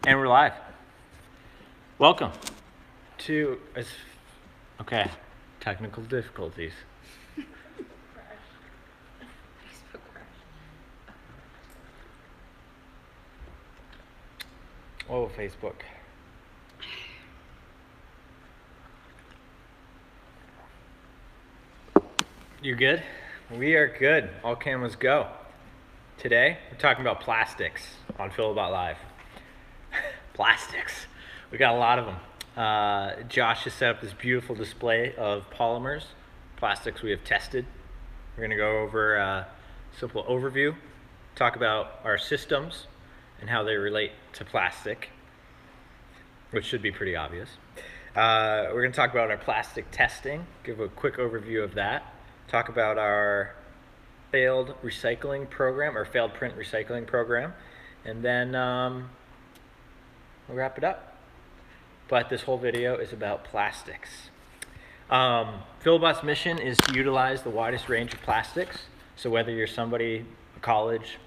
And we're live. Welcome to, okay, technical difficulties. Oh, Facebook. You good? We are good. All cameras go. Today, we're talking about plastics on Filabot Live. Plastics. We got a lot of them. Josh has set up this beautiful display of polymers, plastics we have tested. We're going to go over a simple overview, talk about our systems and how they relate to plastic, which should be pretty obvious. We're going to talk about our plastic testing, give a quick overview of that, talk about our failed recycling program, or failed print recycling program, and then we'll wrap it up. But this whole video is about plastics. Filabot's mission is to utilize the widest range of plastics. So whether you're somebody, a college,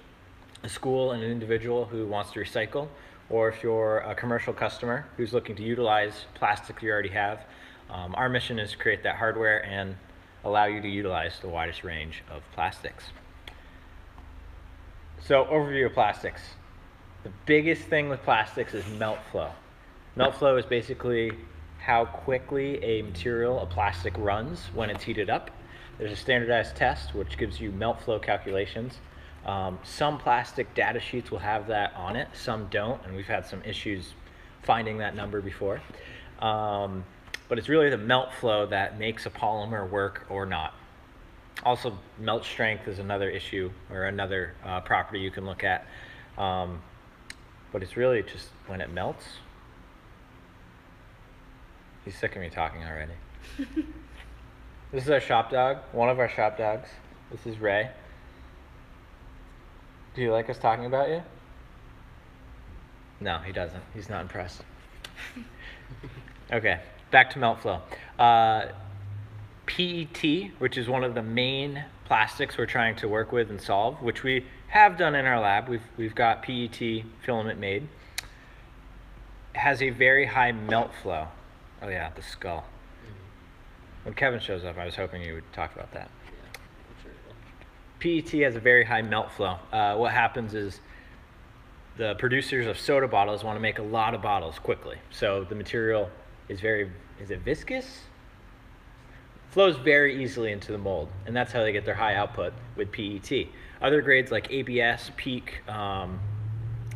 a school, and an individual who wants to recycle, or if you're a commercial customer who's looking to utilize plastic you already have, our mission is to create that hardware and allow you to utilize the widest range of plastics. So overview of plastics. The biggest thing with plastics is melt flow. Melt flow is basically how quickly a material, a plastic, runs when it's heated up. There's a standardized test which gives you melt flow calculations. Some plastic data sheets will have that on it, some don't, and we've had some issues finding that number before. But it's really the melt flow that makes a polymer work or not. Also, melt strength is another issue, or another property you can look at. But it's really just when it melts. He's sick of me talking already. This is our shop dog, one of our shop dogs. This is Ray. Do you like us talking about you? No, he doesn't. He's not impressed. Okay, back to melt flow. P.E.T, which is one of the main plastics we're trying to work with and solve, which we have done in our lab. We've got P.E.T filament made. It has a very high melt flow. Oh yeah, the skull. When Kevin shows up, I was hoping you would talk about that. P.E.T has a very high melt flow. What happens is the producers of soda bottles want to make a lot of bottles quickly. So the material is is it viscous? Flows very easily into the mold, and that's how they get their high output with P.E.T. Other grades like ABS, PEEK,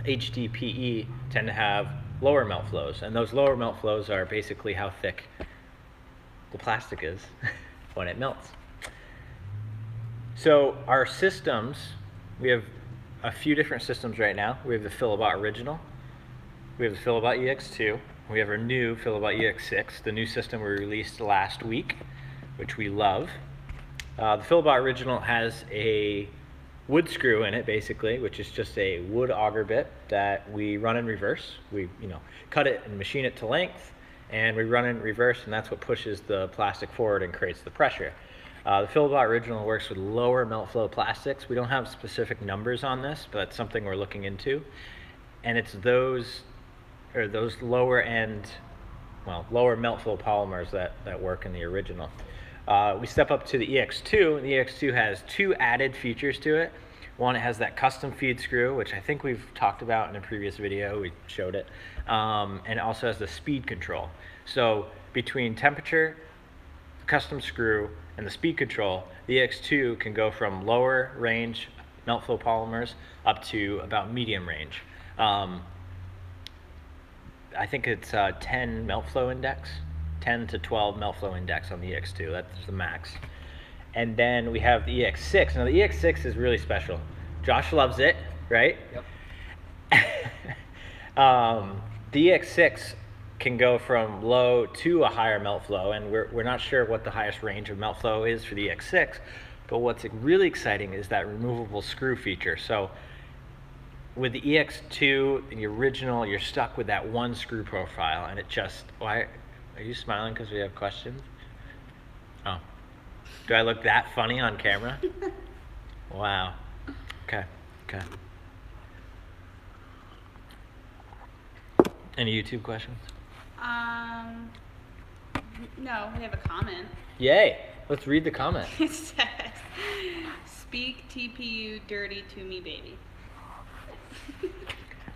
HDPE tend to have lower melt flows, and those lower melt flows are basically how thick the plastic is when it melts. So our systems, we have a few different systems right now. We have the Filabot original, we have the Filabot EX2, we have our new Filabot EX6, the new system we released last week, which we love. The Filabot original has a wood screw in it, basically, which is just a wood auger bit that we run in reverse. We cut it and machine it to length, and we run in reverse, and that's what pushes the plastic forward and creates the pressure. The Filabot original works with lower melt flow plastics. We don't have specific numbers on this, but that's something we're looking into. And it's those lower end, lower melt flow polymers that work in the original. We step up to the EX2, and the EX2 has two added features to it. One, it has that custom feed screw, which I think we've talked about in a previous video, we showed it. And it also has the speed control. So between temperature, custom screw, and the speed control, the EX2 can go from lower range melt flow polymers up to about medium range. I think it's 10 melt flow index. 10 to 12 melt flow index on the EX2, that's the max. And then we have the EX6. Now the EX6 is really special. Josh loves it, right? Yep. The EX6 can go from low to a higher melt flow, and we're not sure what the highest range of melt flow is for the EX6, but what's really exciting is that removable screw feature. So with the EX2, the original, you're stuck with that one screw profile, and it just, why? Are you smiling because we have questions? Oh. Do I look that funny on camera? Wow. Okay. Any YouTube questions? No, we have a comment. Yay! Let's read the comment. It says, "Speak TPU dirty to me, baby."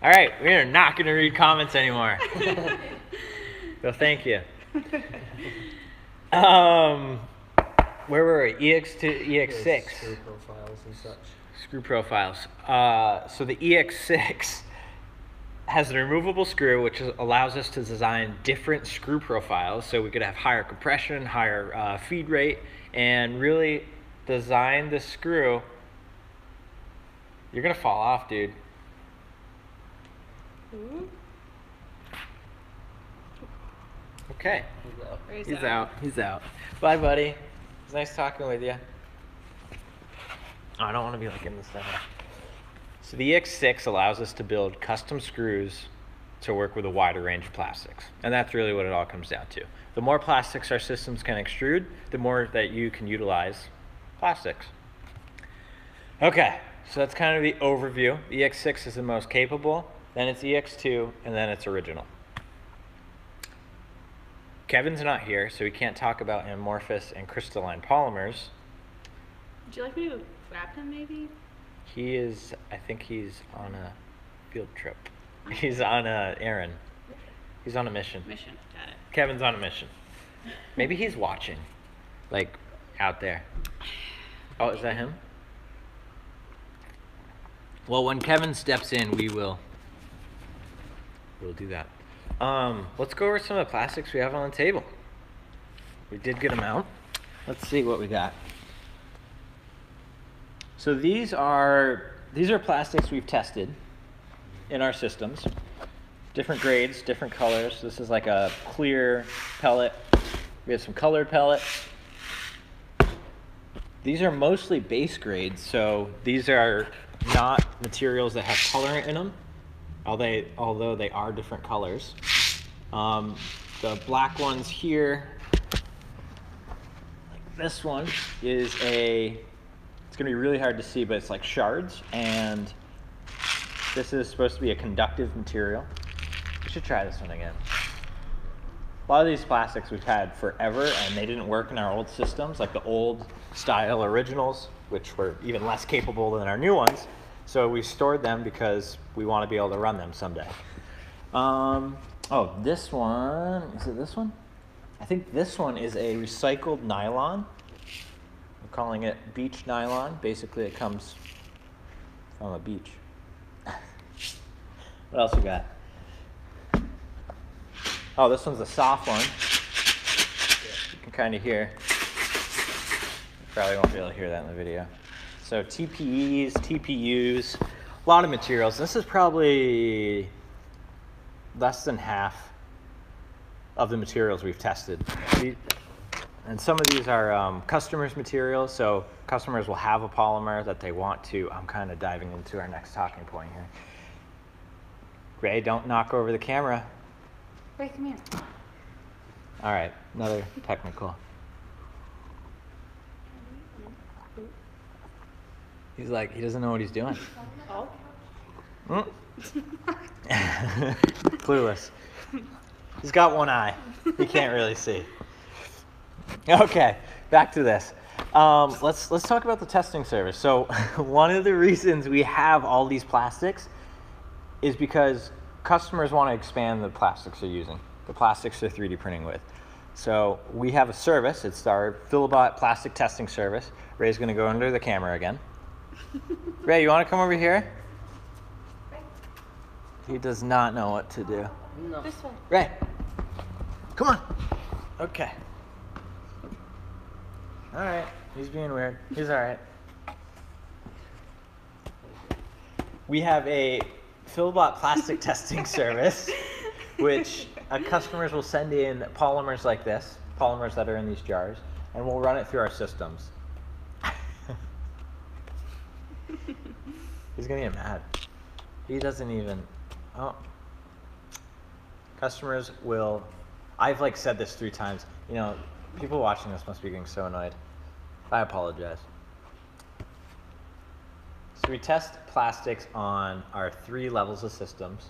All right, we are not going to read comments anymore. So thank you. Where were we? EX2, EX6. Screw profiles and such. Screw profiles. So the EX6 has a removable screw, which allows us to design different screw profiles. So we could have higher compression, higher feed rate, and really design the screw. You're going to fall off, dude. Ooh. Okay. He's out. He's out. Bye, buddy. It's nice talking with you. Oh, I don't want to be like in this thing. So the EX6 allows us to build custom screws to work with a wider range of plastics. And that's really what it all comes down to. The more plastics our systems can extrude, the more that you can utilize plastics. Okay, so that's kind of the overview. The EX6 is the most capable, then it's EX2, and then it's original. Kevin's not here, so we can't talk about amorphous and crystalline polymers. Would you like me to grab him, maybe? He is, I think he's on a field trip. He's on a errand. He's on a mission. Mission, got it. Kevin's on a mission. Maybe he's watching, like out there. Oh, is that him? Well, when Kevin steps in, we'll do that. Let's go over some of the plastics we have on the table. We did get them out. Let's see what we got. So these are plastics we've tested in our systems. Different grades, different colors. This is like a clear pellet. We have some colored pellets. These are mostly base grades, so these are not materials that have colorant in them, although they are different colors. The black ones here, like this one, is it's gonna be really hard to see, but it's like shards, and this is supposed to be a conductive material. We should try this one again. A lot of these plastics we've had forever, and they didn't work in our old systems, like the old style originals, which were even less capable than our new ones. So we stored them because we want to be able to run them someday. Oh, this one, is it this one? I think this one is a recycled nylon. We're calling it beach nylon. Basically, it comes from a beach. What else we got? Oh, this one's a soft one. You can kind of hear. You probably won't be able to hear that in the video. So TPEs, TPUs, a lot of materials. This is probably less than half of the materials we've tested. And some of these are customers' materials, so customers will have a polymer that they want to. I'm kind of diving into our next talking point here. Ray, don't knock over the camera. Ray, come here. All right, another technical. He's like, he doesn't know what he's doing. Oh. Clueless. He's got one eye. He can't really see. Okay, back to this. Let's talk about the testing service. So one of the reasons we have all these plastics is because customers want to expand the plastics they're using, the plastics they're 3D printing with. So we have a service. It's our Filabot plastic testing service. Ray's going to go under the camera again. Ray, you want to come over here? He does not know what to do. No. This way. Ray, come on. Okay. All right. He's being weird. He's all right. We have a Filabot plastic testing service, which customers will send in polymers like this, polymers that are in these jars, and we'll run it through our systems. He's gonna get mad. He doesn't even. Oh. Customers will. I've like said this 3 times. You know, people watching this must be getting so annoyed. I apologize. So we test plastics on our 3 levels of systems.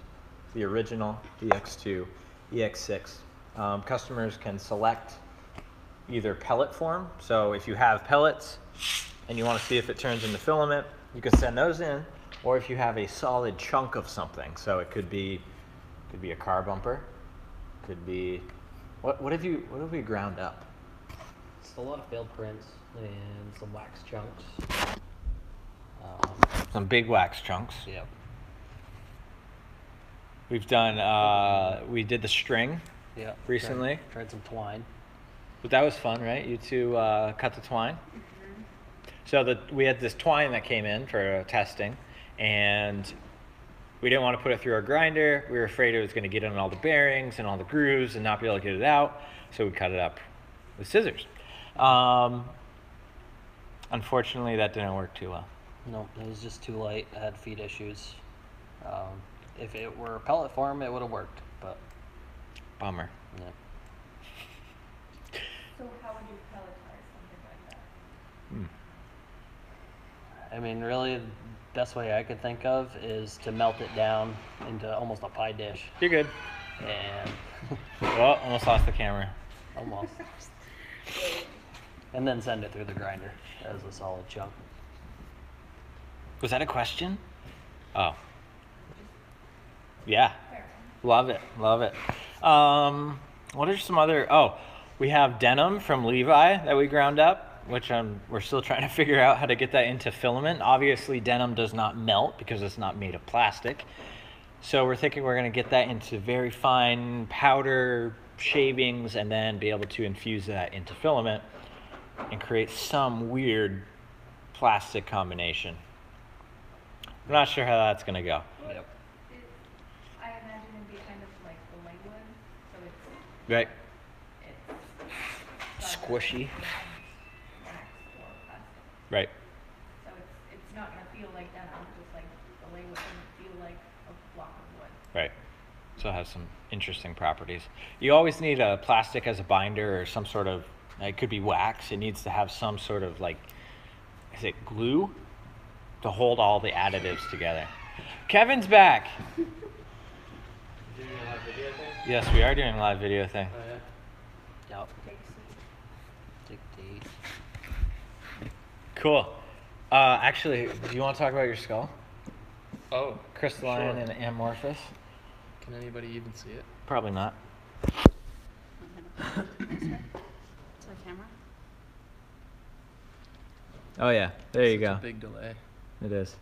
the original, EX2, EX6. Customers can select either pellet form. So if you have pellets and you want to see if it turns into filament, you can send those in. Or if you have a solid chunk of something, so it could be a car bumper, could be what have we ground up? It's a lot of failed prints and some wax chunks. Some big wax chunks. Yep. We've done we did the string. Yep. Recently. Tried some twine. But that was fun, right? You two cut the twine. Mm-hmm. So we had this twine that came in for testing, and we didn't want to put it through our grinder. We were afraid it was going to get in all the bearings and all the grooves and not be able to get it out. So we cut it up with scissors. Unfortunately, that didn't work too well. No, it was just too light. I had feed issues. If it were pellet form, it would have worked, but bummer. Yeah. So how would you pelletize something like that? I mean, really, the best way I could think of is to melt it down into almost a pie dish. You're good. And well, almost lost the camera. Almost. And then send it through the grinder as a solid chunk. Was that a question? Oh. Yeah. Love it. Love it. What are some other... Oh, we have denim from Levi that we ground up, which we're still trying to figure out how to get that into filament. Obviously, denim does not melt because it's not made of plastic. So we're thinking we're going to get that into very fine powder shavings and then be able to infuse that into filament and create some weird plastic combination. I'm not sure how that's going to go. Yep. I imagine it'd be kind of like the lightwood, so it's Right. it's Squishy. wax or plastic. Right. So it's not gonna feel like denim, just like the lightwood doesn't feel like a block of wood. Right. So it has some interesting properties. You always need a plastic as a binder or some sort of, it could be wax. It needs to have some sort of like, is it glue? To hold all the additives together. Kevin's back. Doing a live video thing? Yes, we are doing a live video thing. Oh, yeah. Yep. Dictate. Cool. Actually, do you want to talk about your skull? Oh, Crystalline sure. and amorphous? Can anybody even see it? Probably not. Is there a camera? Oh yeah, there you Such go. a big delay. It is. Is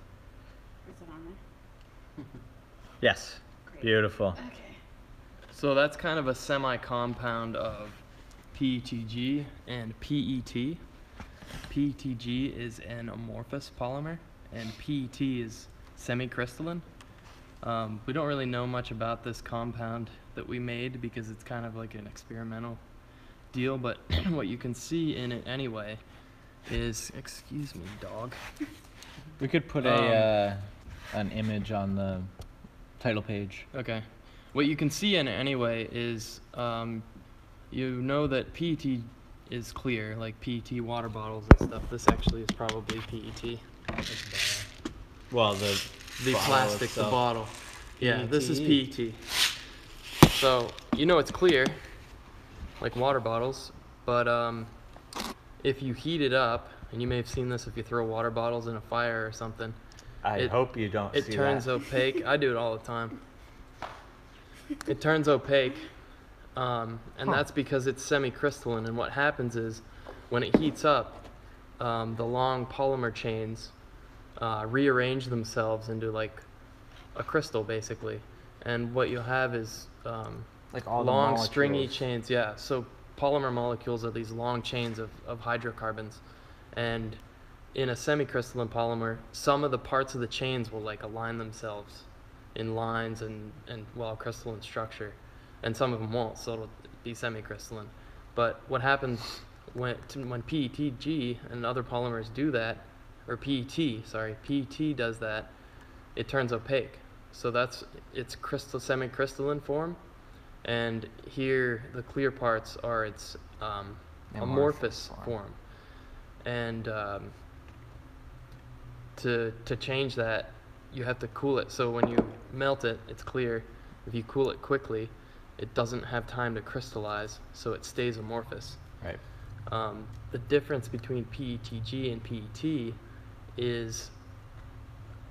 it on there? Yes. Great. Beautiful. Okay. So that's kind of a semi-compound of PETG and PET. PETG is an amorphous polymer, and PET is semi-crystalline. We don't really know much about this compound that we made because it's kind of like an experimental deal, but what you can see in it anyway is, excuse me, dog. We could put an image on the title page. Okay. What you can see in it anyway is, you know that PET is clear, like PET water bottles and stuff. This actually is probably PET. Well, the Plastic, the bottle. Yeah, this is PET. PET. So, you know it's clear, like water bottles, but if you heat it up, and you may have seen this if you throw water bottles in a fire or something, I hope you don't see it turns that. opaque. I do it all the time. It turns opaque, and that's because it's semi-crystalline. And what happens is, when it heats up, the long polymer chains rearrange themselves into like a crystal, basically. And what you'll have is Like all the long, stringy molecules. chains. Yeah. So polymer molecules are these long chains of hydrocarbons, and in a semi-crystalline polymer, some of the parts of the chains will like align themselves in lines and well, crystalline structure, and some of them won't, so it'll be semi-crystalline. But what happens when PETG and other polymers do that, or PET does that, it turns opaque. So that's its semi-crystalline form, and here the clear parts are its amorphous form. And to change that, you have to cool it. So when you melt it, it's clear, If you cool it quickly, it doesn't have time to crystallize, so it stays amorphous. Right. The difference between PETG and PET is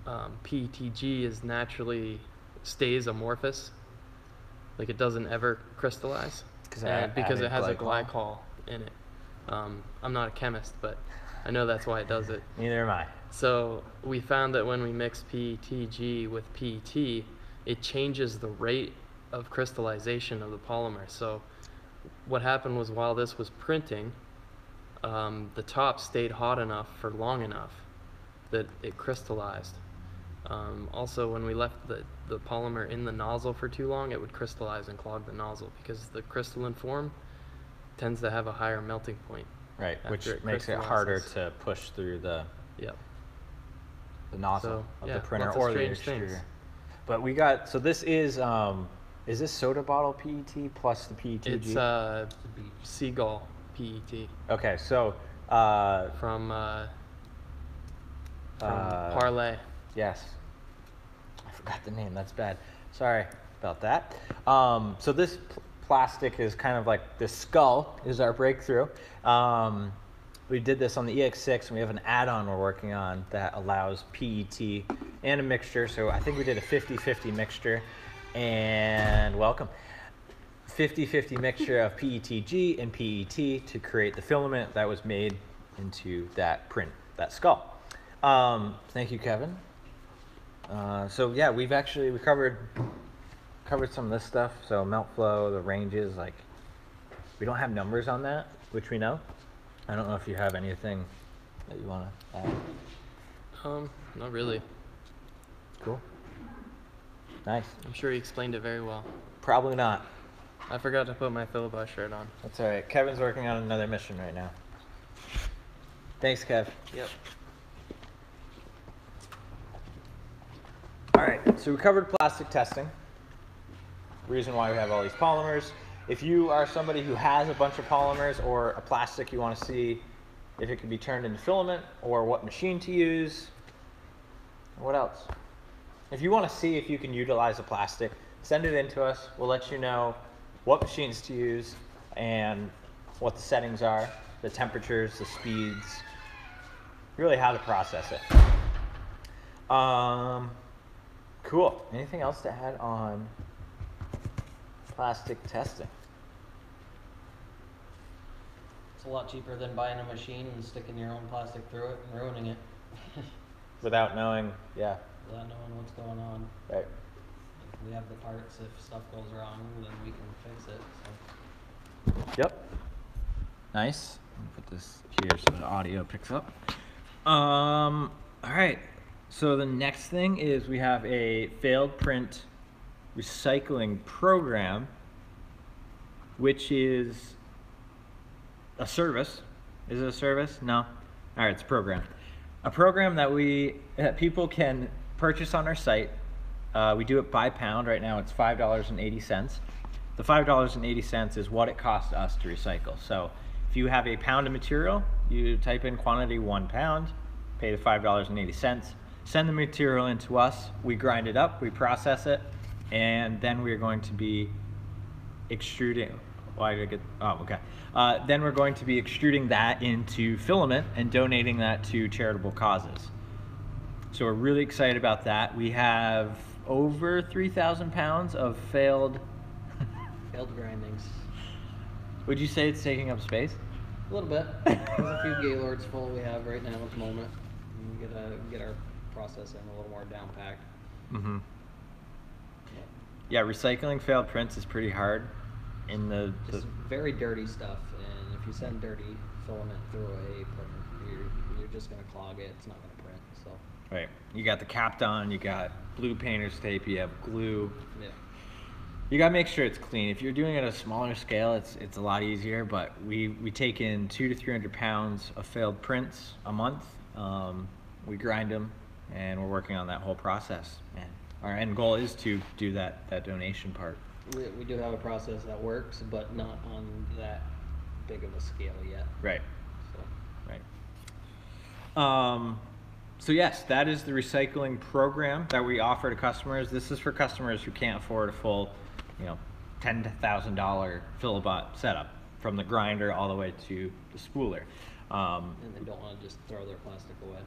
PETG is naturally stays amorphous, like it doesn't ever crystallize, because it has a glycol in it. I'm not a chemist, but I know that's why it does it. Neither am I. So we found that when we mix PETG with PET, it changes the rate of crystallization of the polymer. So what happened was, while this was printing, the top stayed hot enough for long enough that it crystallized. Also, when we left the polymer in the nozzle for too long, it would crystallize and clog the nozzle, because the crystalline form tends to have a higher melting point. Right, which after makes it harder to push through the nozzle of the printer or the extruder. But we got, so this is this soda bottle PET plus the PETG? It's Seagull PET. Okay, so from Parlay. Yes, I forgot the name. That's bad. Sorry about that. So this plastic is kind of like the skull is our breakthrough. We did this on the EX6, and we have an add-on we're working on that allows PET and a mixture. So I think we did a 50-50 mixture, and welcome. 50-50 mixture of PETG and PET to create the filament that was made into that print, that skull. Thank you, Kevin. So yeah, we covered some of this stuff. So melt flow, the ranges, like we don't have numbers on that, which we know. I don't know if you have anything that you want to add. Not really. Cool. Nice. I'm sure he explained it very well. Probably not. I forgot to put my Filabot shirt on. That's all right. Kevin's working on another mission right now. Thanks, Kev. Yep. All right, so we covered plastic testing. Reason why we have all these polymers. If you are somebody who has a bunch of polymers or a plastic, you want to see if it can be turned into filament, or what machine to use. What else? If you want to see if you can utilize a plastic, send it in to us. We'll let you know what machines to use and what the settings are, the temperatures, the speeds, really how to process it. Cool. Anything else to add on plastic testing? It's a lot cheaper than buying a machine and sticking your own plastic through it and ruining it. Without knowing, yeah. Without knowing what's going on. Right. If we have the parts, if stuff goes wrong, then we can fix it. So. Yep. Nice. I'll put this here so the audio picks up. All right. So the next thing is we have a failed print recycling program, which is a service. Is it a service? No. All right, it's a program. A program that people can purchase on our site. We do it by pound. Right now it's $5.80. The $5.80 is what it costs us to recycle. So if you have a pound of material, you type in quantity 1 pound, pay the $5.80, send the material in to us, we grind it up, we process it, and then we're going to be extruding. Why did I get, oh, okay. Then we're going to be extruding that into filament and donating that to charitable causes. So we're really excited about that. We have over 3,000 pounds of failed grindings. Would you say it's taking up space? A little bit. There's a few Gaylords full we have right now at the moment. We get our processing a little more down packed. Mm-hmm. Yeah, recycling failed prints is pretty hard. It's very dirty stuff, and if you send dirty filament through a printer, you're just gonna clog it. It's not gonna print. So. Right. You got the Kapton, you got blue painter's tape, you have glue. Yeah. You gotta make sure it's clean. If you're doing it at a smaller scale, it's a lot easier. But we take in 200 to 300 pounds of failed prints a month. We grind them, and we're working on that whole process. And our end goal is to do that donation part. We do have a process that works, but not on that big of a scale yet. Right. So. Right. So yes, that is the recycling program that we offer to customers. This is for customers who can't afford a full, $10,000 Filabot setup, from the grinder all the way to the spooler. And they don't want to just throw their plastic away.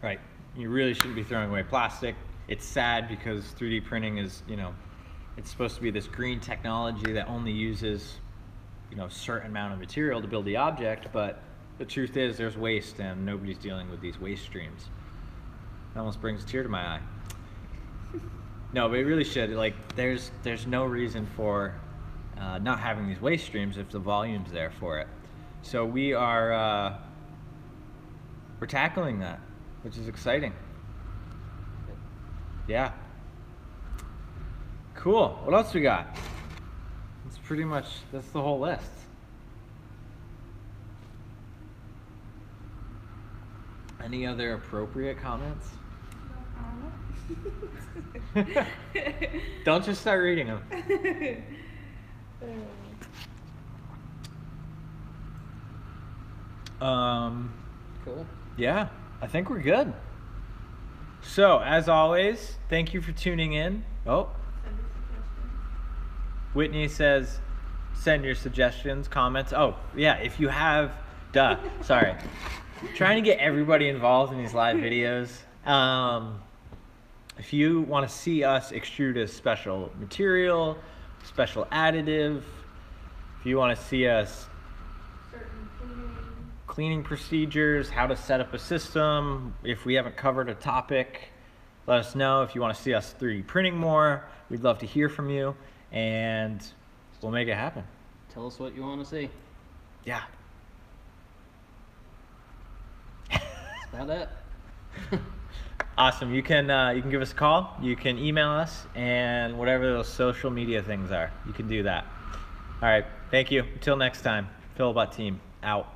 Right. You really shouldn't be throwing away plastic. It's sad because 3D printing is, it's supposed to be this green technology that only uses, a certain amount of material to build the object, but the truth is there's waste and nobody's dealing with these waste streams. It almost brings a tear to my eye. No, but it really should. Like, there's no reason for not having these waste streams if the volume's there for it. So we're tackling that, which is exciting. Yeah. Cool. What else we got? That's the whole list. Any other appropriate comments? Don't just start reading them. Cool. Yeah, I think we're good. So, as always, thank you for tuning in. Oh, Send us suggestions. Whitney says, send your suggestions, comments. Oh, yeah, if you have, sorry. Trying to get everybody involved in these live videos. If you want to see us extrude a special material, special additive, if you want to see us Certain cleaning procedures, how to set up a system, if we haven't covered a topic, let us know. If you want to see us 3D printing more, we'd love to hear from you, and we'll make it happen. Tell us what you want to see. Yeah. That's about it. Awesome. You can give us a call. You can email us, and whatever those social media things are, you can do that. All right. Thank you. Until next time. Filabot team out.